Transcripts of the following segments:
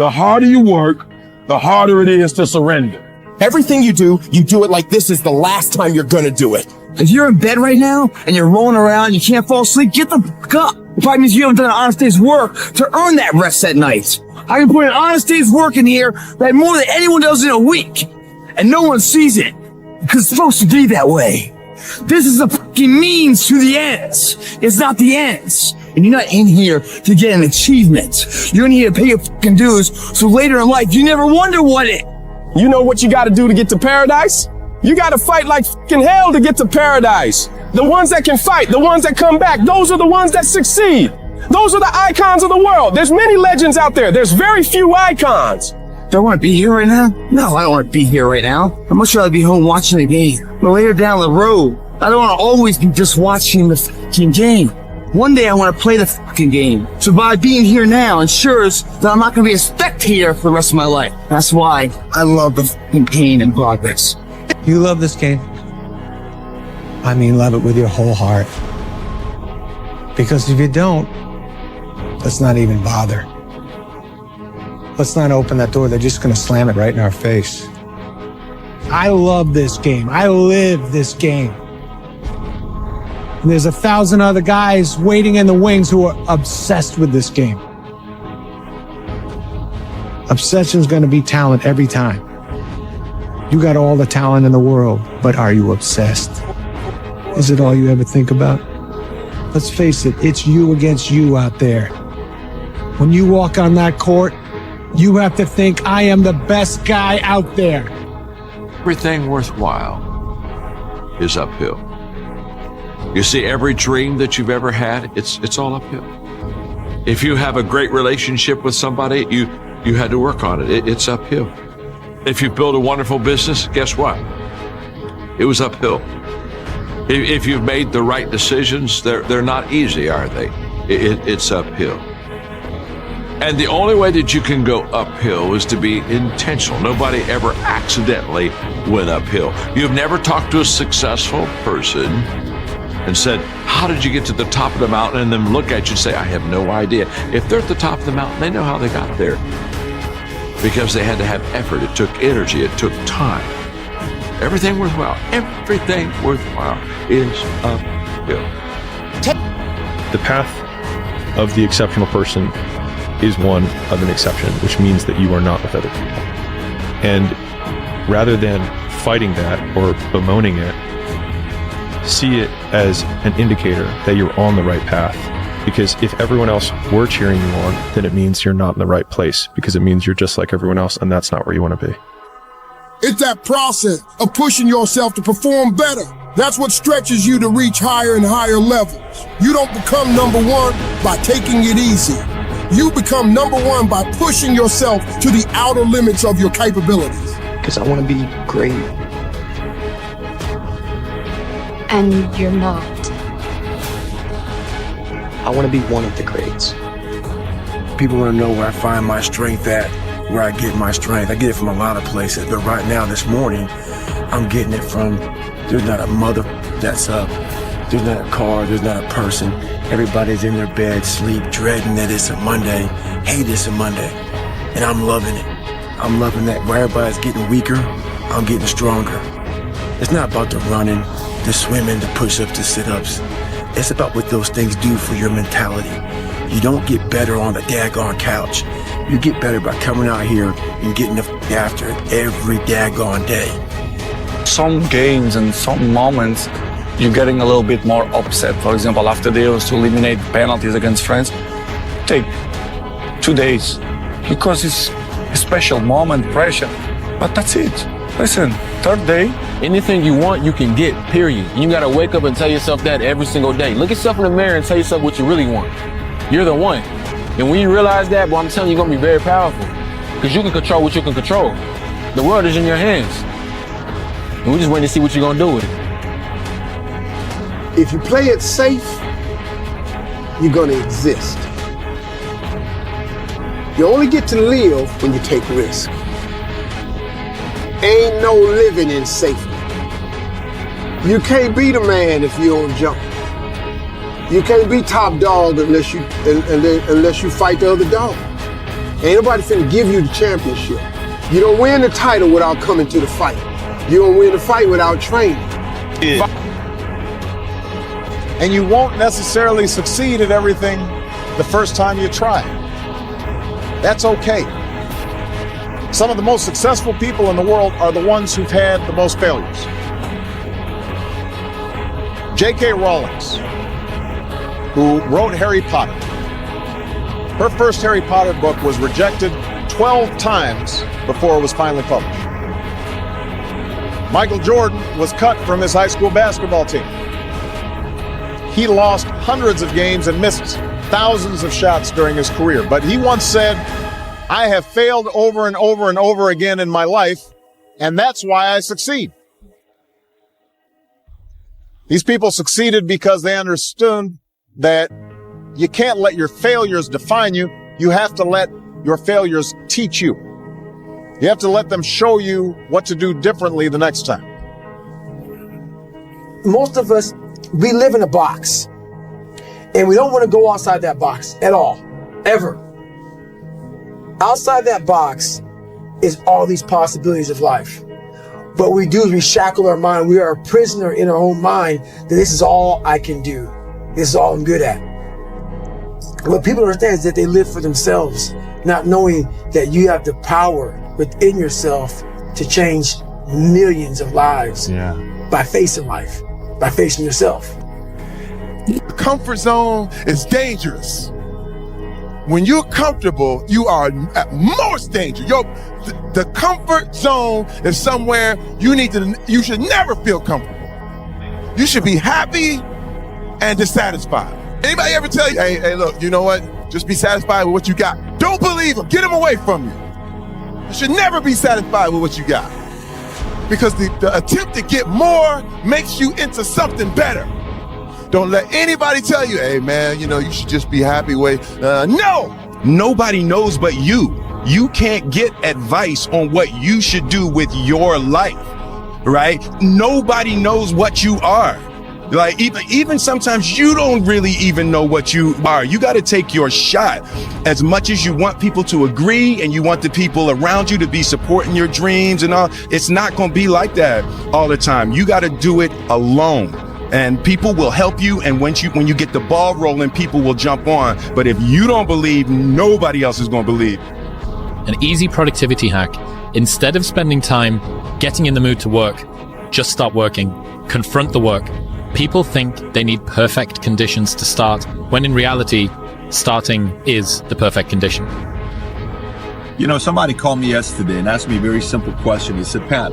The harder you work, the harder it is to surrender. Everything you do it like this is the last time you're gonna do it. If you're in bed right now and you're rolling around, you can't fall asleep, get the fuck up. It probably means you haven't done an honest day's work to earn that rest at night. I can put an honest day's work in here that more than anyone does in a week. And no one sees it. Because it's supposed to be that way. This is the fucking means to the ends. It's not the ends. And you're not in here to get an achievement. You're in here to pay your fucking dues so later in life you never wonder what it. You know what you gotta do to get to paradise? You gotta fight like fucking hell to get to paradise. The ones that can fight, the ones that come back, those are the ones that succeed. Those are the icons of the world. There's many legends out there. There's very few icons. Do I want to be here right now? No, I don't want to be here right now. I'd much rather be home watching the game. But later down the road, I don't want to always be just watching the fucking game. One day I want to play the fucking game. So by being here now ensures that I'm not going to be a spectator for the rest of my life. That's why I love the fucking pain and progress. You love this game? I mean, love it with your whole heart. Because if you don't, let's not even bother. Let's not open that door. They're just going to slam it right in our face. I love this game. I live this game. And there's 1,000 other guys waiting in the wings who are obsessed with this game. Obsession's going to be talent every time. You got all the talent in the world, but are you obsessed? Is it all you ever think about? Let's face it, it's you against you out there. When you walk on that court, you have to think, I am the best guy out there. Everything worthwhile is uphill. You see, every dream that you've ever had, it's all uphill. If you have a great relationship with somebody, you had to work on it. It's uphill. If you build a wonderful business, guess what? It was uphill. If you've made the right decisions, they're not easy, are they? It's uphill. And the only way that you can go uphill is to be intentional. Nobody ever accidentally went uphill. You've never talked to a successful person and said, how did you get to the top of the mountain? And then look at you and say, I have no idea. If they're at the top of the mountain, they know how they got there. Because they had to have effort. It took energy. It took time. Everything worthwhile is uphill. The path of the exceptional person is one of an exception, which means that you are not with other people. And rather than fighting that or bemoaning it, see it as an indicator that you're on the right path. Because if everyone else were cheering you on, then it means you're not in the right place, because it means you're just like everyone else, and that's not where you want to be. It's that process of pushing yourself to perform better. That's what stretches you to reach higher and higher levels. You don't become number one by taking it easy. You become number one by pushing yourself to the outer limits of your capabilities. Because I want to be great. And you're not. I want to be one of the greats. People want to know where I find my strength at, where I get my strength. I get it from a lot of places, but right now, this morning, I'm getting it from, there's not a mother that's up. There's not a car, there's not a person. Everybody's in their bed, sleep, dreading that it's a Monday. Hey, it's a Monday. And I'm loving it. I'm loving that where everybody's getting weaker, I'm getting stronger. It's not about the running, the swimming, the push-ups, the sit-ups. It's about what those things do for your mentality. You don't get better on the daggone couch. You get better by coming out here and getting the after it every daggone day. Some games and some moments, you're getting a little bit more upset. For example, after they used to eliminate penalties against France, take 2 days because it's a special moment, pressure. But that's it. Listen, third day, anything you want, you can get, period. You gotta wake up and tell yourself that every single day. Look yourself in the mirror and tell yourself what you really want. You're the one. And when you realize that, boy, I'm telling you, you're gonna be very powerful. Because you can control what you can control. The world is in your hands. And we're just waiting to see what you're gonna do with it. If you play it safe, you're gonna exist. You only get to live when you take risks. Ain't no living in safety. You can't be the man if you don't jump. You can't be top dog unless you fight the other dog. Ain't nobody finna give you the championship. You don't win the title without coming to the fight. You don't win the fight without training. Yeah. And you won't necessarily succeed at everything the first time you try. That's okay. Some of the most successful people in the world are the ones who've had the most failures. J.K. Rowling, who wrote Harry Potter. Her first Harry Potter book was rejected 12 times before it was finally published. Michael Jordan was cut from his high school basketball team. He lost hundreds of games and missed thousands of shots during his career. But he once said, I have failed over and over and over again in my life, and that's why I succeed. These people succeeded because they understood that you can't let your failures define you. You have to let your failures teach you. You have to let them show you what to do differently the next time. Most of us, we live in a box, and we don't want to go outside that box at all, ever. Outside that box is all these possibilities of life. What we do is we shackle our mind. We are a prisoner in our own mind that this is all I can do. This is all I'm good at. What people understand is that they live for themselves, not knowing that you have the power within yourself to change millions of lives by facing life, by facing yourself. The comfort zone is dangerous. When you're comfortable, you are at most danger. The comfort zone is somewhere you should never feel comfortable. You should be happy and dissatisfied. Anybody ever tell you, hey, look, you know what? Just be satisfied with what you got. Don't believe them. Get them away from you. You should never be satisfied with what you got. Because the attempt to get more makes you into something better. Don't let anybody tell you, hey man, you should just be happy with, no! Nobody knows but you. You can't get advice on what you should do with your life, right? Nobody knows what you are. Like even sometimes you don't really even know what you are. You got to take your shot. As much as you want people to agree and you want the people around you to be supporting your dreams and all, it's not going to be like that all the time. You got to do it alone. And people will help you, and when you get the ball rolling, people will jump on. But if you don't believe, nobody else is going to believe. An easy productivity hack. Instead of spending time getting in the mood to work, just start working. Confront the work. People think they need perfect conditions to start, when in reality, starting is the perfect condition. Somebody called me yesterday and asked me a very simple question. He said, Pat,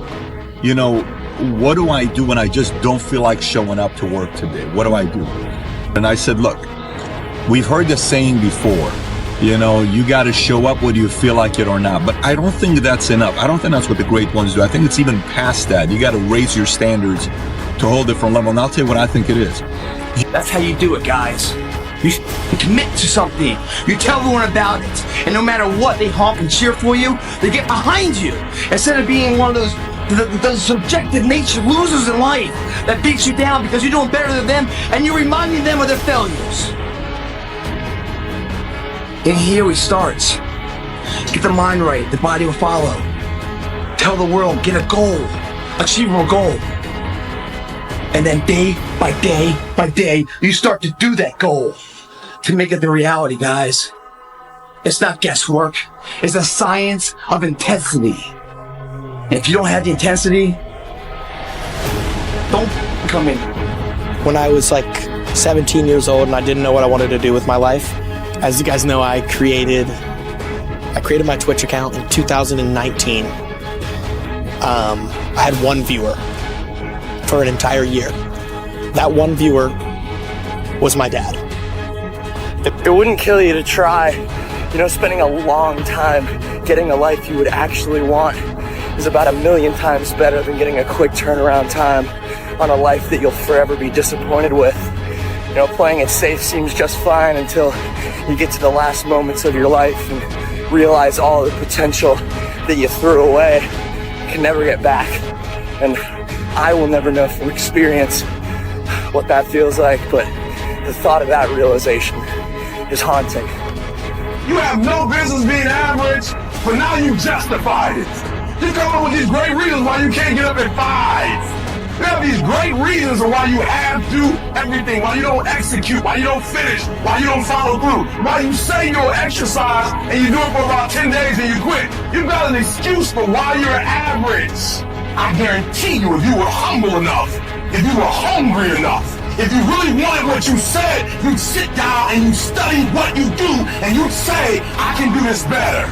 what do I do when I just don't feel like showing up to work today? What do I do? And I said, look, we've heard the saying before, you got to show up whether you feel like it or not. But I don't think that's enough. I don't think that's what the great ones do. I think it's even past that. You got to raise your standards to a whole different level. And I'll tell you what I think it is. That's how you do it, guys. You commit to something. You tell everyone about it. And no matter what, they honk and cheer for you. They get behind you. Instead of being one of those subjective nature losers in life that beats you down because you're doing better than them and you're reminding them of their failures. And here we start. Get the mind right, the body will follow. Tell the world, get a goal, achievable goal. And then day by day by day, you start to do that goal to make it the reality, guys. It's not guesswork. It's a science of intensity. And if you don't have the intensity, don't come in. When I was like 17 years old and I didn't know what I wanted to do with my life, as you guys know, I created my Twitch account in 2019. I had one viewer for an entire year. That one viewer was my dad. It wouldn't kill you to try. Spending a long time getting a life you would actually want is about 1,000,000 times better than getting a quick turnaround time on a life that you'll forever be disappointed with. Playing it safe seems just fine until you get to the last moments of your life and realize all the potential that you threw away can never get back. And I will never know from experience what that feels like, but the thought of that realization is haunting. You have no business being average, but now you justified it. You come up with these great reasons why you can't get up at 5. You have these great reasons of why you have to do everything, why you don't execute, why you don't finish, why you don't follow through, why you say you'll exercise and you do it for about 10 days and you quit. You've got an excuse for why you're average. I guarantee you, if you were humble enough, if you were hungry enough, if you really wanted what you said, you'd sit down and you study what you do and you'd say, I can do this better.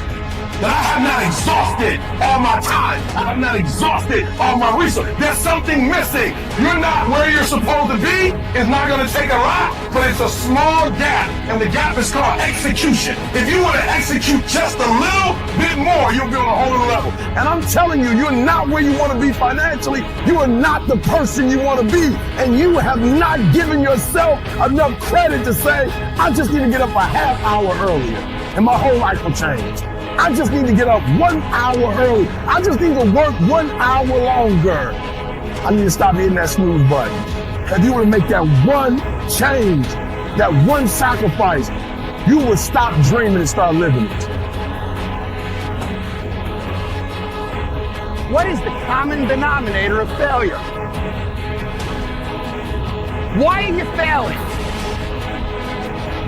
That I have not exhausted all my time. I have not exhausted all my resources. There's something missing. You're not where you're supposed to be. It's not going to take a lot, but it's a small gap, and the gap is called execution. If you were to execute just a little bit more, you'll be on a whole other level. And I'm telling you, you're not where you want to be financially. You are not the person you want to be, and you have not given yourself enough credit to say, I just need to get up a half hour earlier, and my whole life will change. I just need to get up 1 hour early. I just need to work 1 hour longer. I need to stop hitting that snooze button. If you were to make that one change, that one sacrifice, you would stop dreaming and start living it. What is the common denominator of failure? Why are you failing?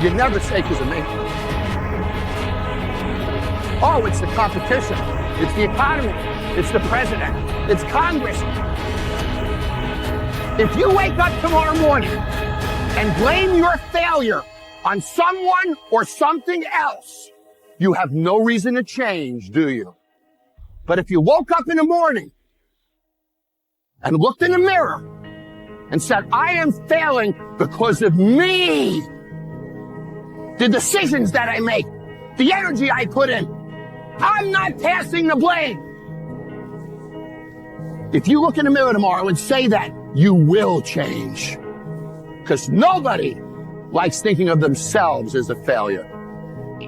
You never say because of me. Oh, it's the competition. It's the economy. It's the president. It's Congress. If you wake up tomorrow morning and blame your failure on someone or something else, you have no reason to change, do you? But if you woke up in the morning and looked in the mirror and said, I am failing because of me, the decisions that I make, the energy I put in, I'm not passing the blame. If you look in the mirror tomorrow and say that, you will change. Because nobody likes thinking of themselves as a failure.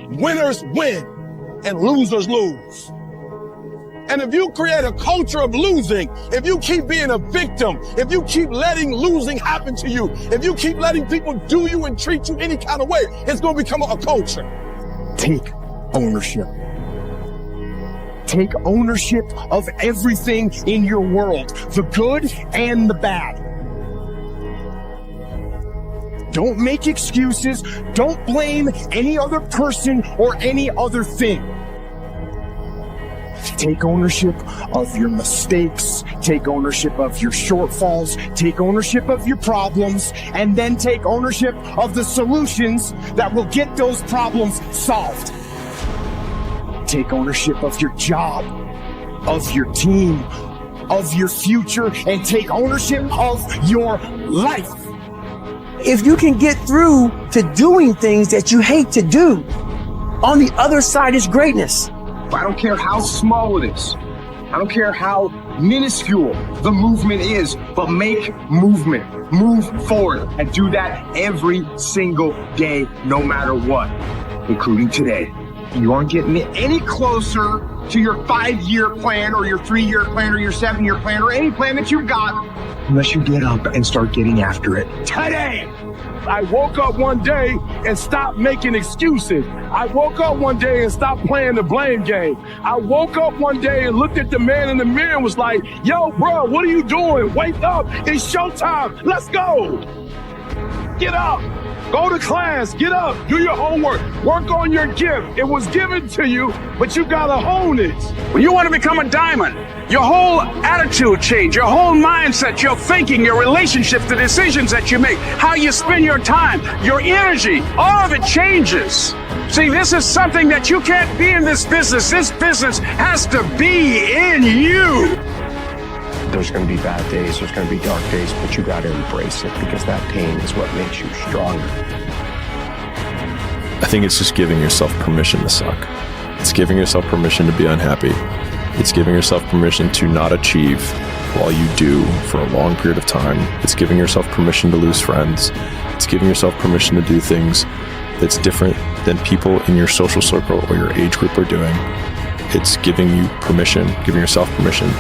Winners win and losers lose. And if you create a culture of losing, if you keep being a victim, if you keep letting losing happen to you, if you keep letting people do you and treat you any kind of way, it's going to become a culture. Take ownership. Take ownership of everything in your world, the good and the bad. Don't make excuses. Don't blame any other person or any other thing. Take ownership of your mistakes. Take ownership of your shortfalls. Take ownership of your problems. And then take ownership of the solutions that will get those problems solved. Take ownership of your job, of your team, of your future, and take ownership of your life. If you can get through to doing things that you hate to do, on the other side is greatness. I don't care how small it is. I don't care how minuscule the movement is, but make movement. Move forward and do that every single day, no matter what, including today. You aren't getting any closer to your 5-year plan or your 3-year plan or your 7-year plan or any plan that you've got unless you get up and start getting after it today. I woke up one day and stopped making excuses. I woke up one day and stopped playing the blame game. I woke up one day and looked at the man in the mirror and was like, yo, bro, what are you doing? Wake up. It's showtime. Let's go. Get up. Go to class, get up, do your homework, work on your gift. It was given to you, but you gotta hone it. When you want to become a diamond, your whole attitude change, your whole mindset, your thinking, your relationships, the decisions that you make, how you spend your time, your energy, all of it changes. See, this is something that you can't be in this business. This business has to be in you. There's going to be bad days, there's going to be dark days, but you got to embrace it because that pain is what makes you stronger. I think it's just giving yourself permission to suck. It's giving yourself permission to be unhappy. It's giving yourself permission to not achieve while you do for a long period of time. It's giving yourself permission to lose friends. It's giving yourself permission to do things that's different than people in your social circle or your age group are doing. It's giving you permission, giving yourself permission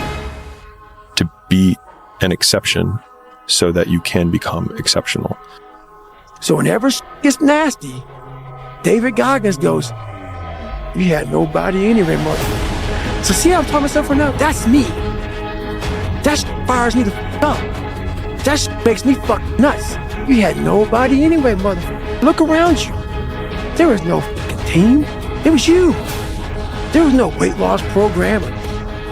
to be an exception so that you can become exceptional. So whenever gets nasty, David Goggins goes, You had nobody anyway, mother. So see how I'm talking myself right now? That's me. That fires me the up. That makes me fuck nuts. You had nobody anyway, mother. Look around you. There was no fucking team. It was you. There was no weight loss program.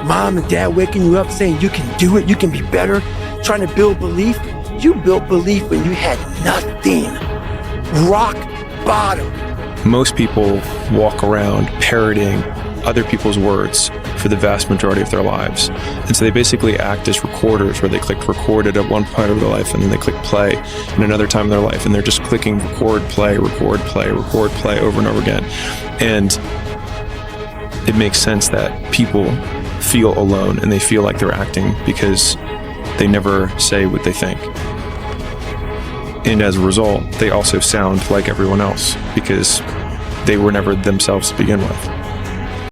Mom and dad waking you up saying you can do it, you can be better, trying to build belief. You built belief when you had nothing. Rock bottom. Most people walk around parroting other people's words for the vast majority of their lives. And so they basically act as recorders, where they click recorded at one point of their life and then they click play in another time in their life, and they're just clicking record, play, record, play, record, play over and over again. And it makes sense that people feel alone and they feel like they're acting because they never say what they think. And as a result, they also sound like everyone else because they were never themselves to begin with.